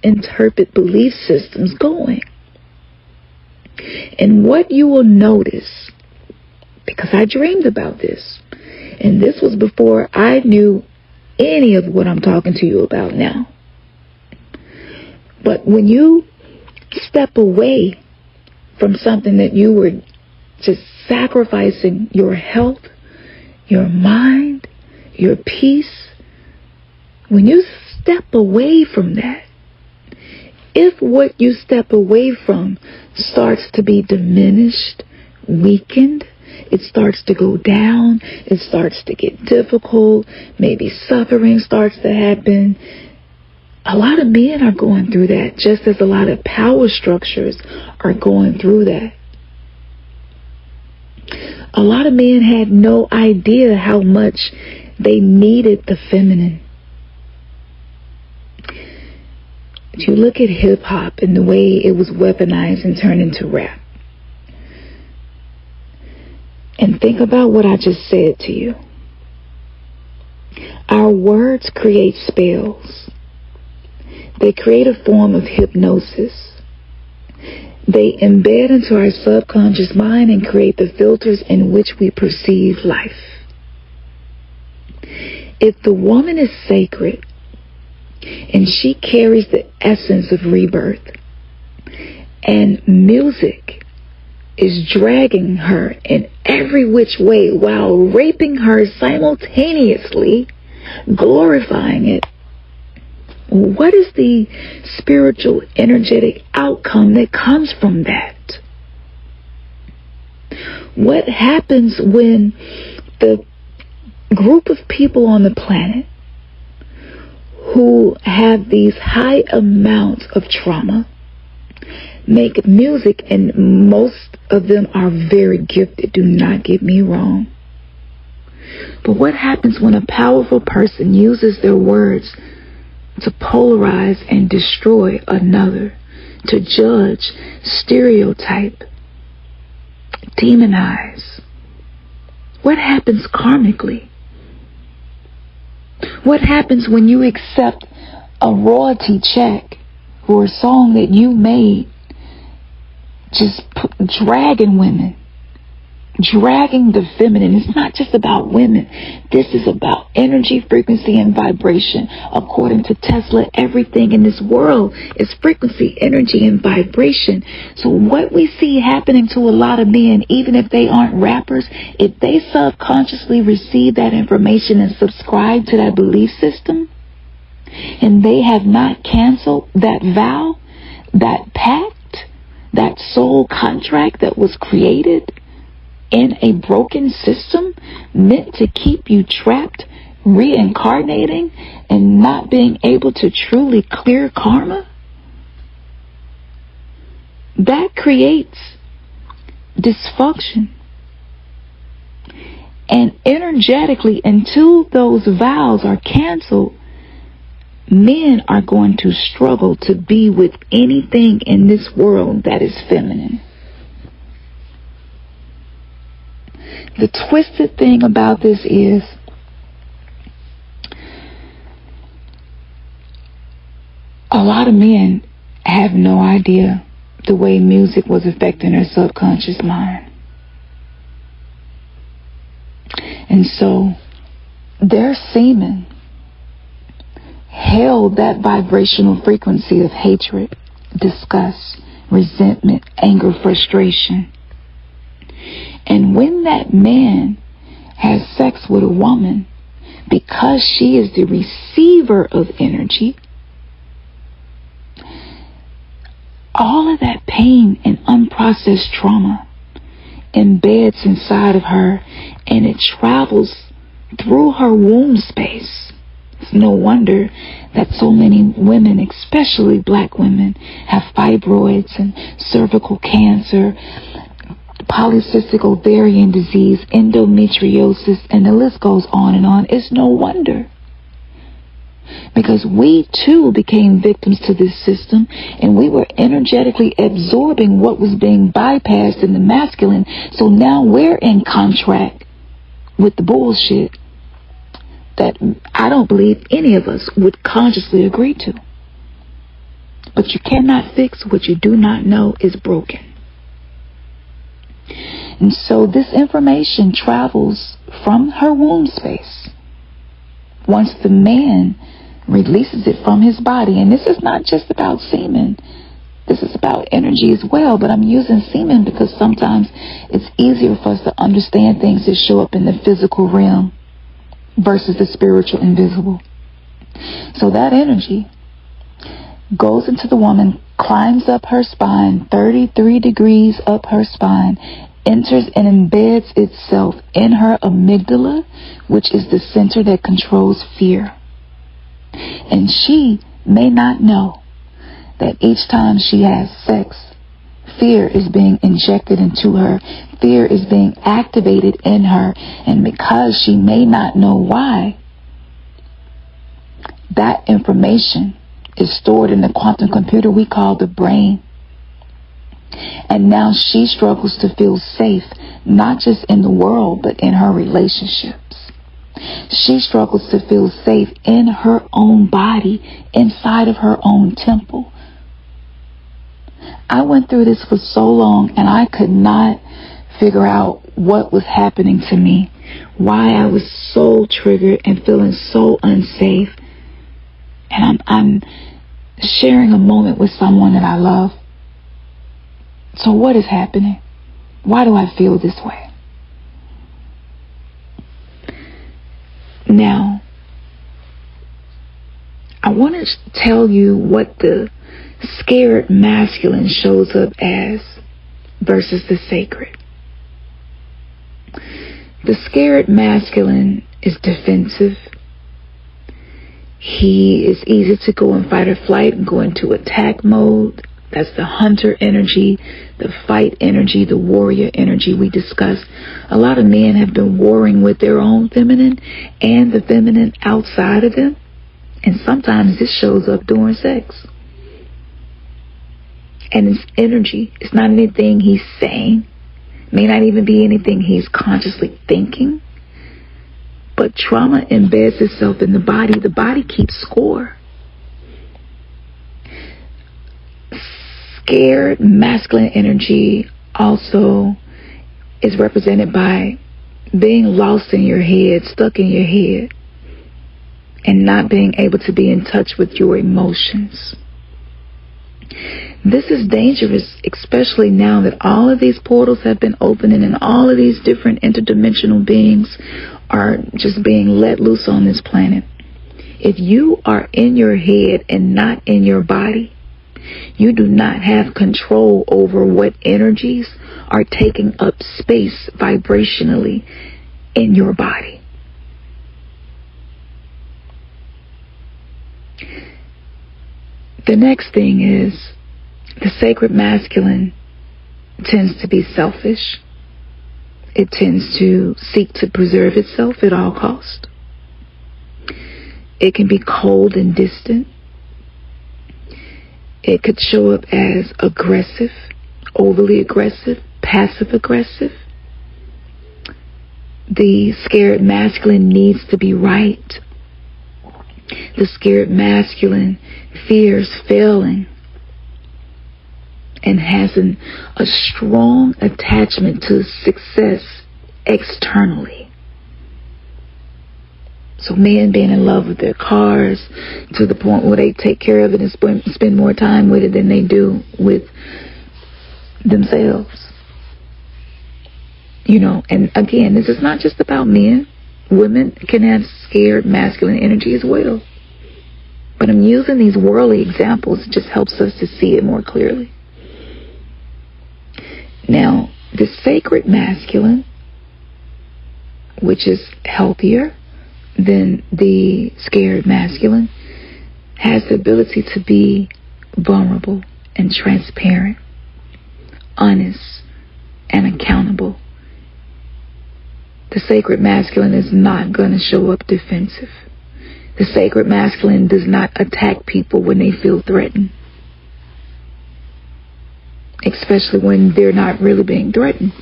misinterpret belief systems going. And what you will notice, because I dreamed about this, and this was before I knew any of what I'm talking to you about now. But when you step away from something that you were just sacrificing your health, your mind, your peace, when you step away from that, if what you step away from starts to be diminished, weakened, it starts to go down, it starts to get difficult, maybe suffering starts to happen. A lot of men are going through that, just as a lot of power structures are going through that. A lot of men had no idea how much they needed the feminine. If you look at hip-hop and the way it was weaponized and turned into rap, and think about what I just said to you. Our words create spells. They create a form of hypnosis. They embed into our subconscious mind and create the filters in which we perceive life. If the woman is sacred and she carries the essence of rebirth, and music is dragging her in every which way while raping her simultaneously, glorifying it, what is the spiritual, energetic outcome that comes from that? What happens when the group of people on the planet who have these high amounts of trauma make music, and most of them are very gifted, do not get me wrong. But what happens when a powerful person uses their words to polarize and destroy another, to judge, stereotype, demonize? What happens karmically? What happens when you accept a royalty check for a song that you made, just dragging women, dragging the feminine? It's not just about women. This is about energy, frequency, and vibration. According to Tesla, everything in this world is frequency, energy, and vibration. So what we see happening to a lot of men, even if they aren't rappers, if they subconsciously receive that information and subscribe to that belief system, and they have not canceled that vow, that pact, that soul contract that was created in a broken system meant to keep you trapped, reincarnating, and not being able to truly clear karma, that creates dysfunction. And energetically, until those vows are canceled, men are going to struggle to be with anything in this world that is feminine. The twisted thing about this is a lot of men have no idea the way music was affecting their subconscious mind. And so their semen held that vibrational frequency of hatred, disgust, resentment, anger, frustration. And when that man has sex with a woman, because she is the receiver of energy, all of that pain and unprocessed trauma embeds inside of her, and it travels through her womb space. It's no wonder that so many women, especially black women, have fibroids and cervical cancer, polycystic ovarian disease, endometriosis, and the list goes on and on. It's no wonder. Because we too became victims to this system, and we were energetically absorbing what was being bypassed in the masculine. So now we're in contract with the bullshit that I don't believe any of us would consciously agree to. But you cannot fix what you do not know is broken. And so this information travels from her womb space. Once the man releases it from his body, and this is not just about semen, this is about energy as well, but I'm using semen because sometimes it's easier for us to understand things that show up in the physical realm versus the spiritual invisible. So that energy goes into the woman, climbs up her spine, 33 degrees up her spine, enters and embeds itself in her amygdala, which is the center that controls fear. And she may not know that each time she has sex, fear is being injected into her. Fear is being activated in her. And because she may not know why, that information is stored in the quantum computer we call the brain. And now she struggles to feel safe, not just in the world, but in her relationships. She struggles to feel safe in her own body, inside of her own temple. I went through this for so long, and I could not figure out what was happening to me, why I was so triggered and feeling so unsafe. And I'm sharing a moment with someone that I love. So what is happening? Why do I feel this way? Now, I want to tell you what the scared masculine shows up as versus the sacred. The scared masculine is defensive. He is easy to go in fight or flight and go into attack mode. That's the hunter energy, the fight energy, the warrior energy we discussed. A lot of men have been warring with their own feminine and the feminine outside of them. And sometimes this shows up during sex. And it's energy. It's not anything he's saying. It may not even be anything he's consciously thinking. But trauma embeds itself in the body. The body keeps score. Scared masculine energy also is represented by being lost in your head, stuck in your head, and not being able to be in touch with your emotions. This is dangerous, especially now that all of these portals have been opening and all of these different interdimensional beings are just being let loose on this planet. If you are in your head and not in your body, you do not have control over what energies are taking up space vibrationally in your body. The next thing is the sacred masculine tends to be selfish. It tends to seek to preserve itself at all costs. It can be cold and distant. It could show up as aggressive, overly aggressive, passive aggressive. The scared masculine needs to be right. The scared masculine fears failing and has a strong attachment to success externally. So men being in love with their cars to the point where they take care of it and spend more time with it than they do with themselves. You know, and again, this is not just about men. Women can have scared masculine energy as well. But I'm using these worldly examples. It just helps us to see it more clearly. Now, the sacred masculine, which is healthier than the scared masculine, has the ability to be vulnerable and transparent, honest and accountable. The sacred masculine is not going to show up defensive. The sacred masculine does not attack people when they feel threatened, especially when they're not really being threatened.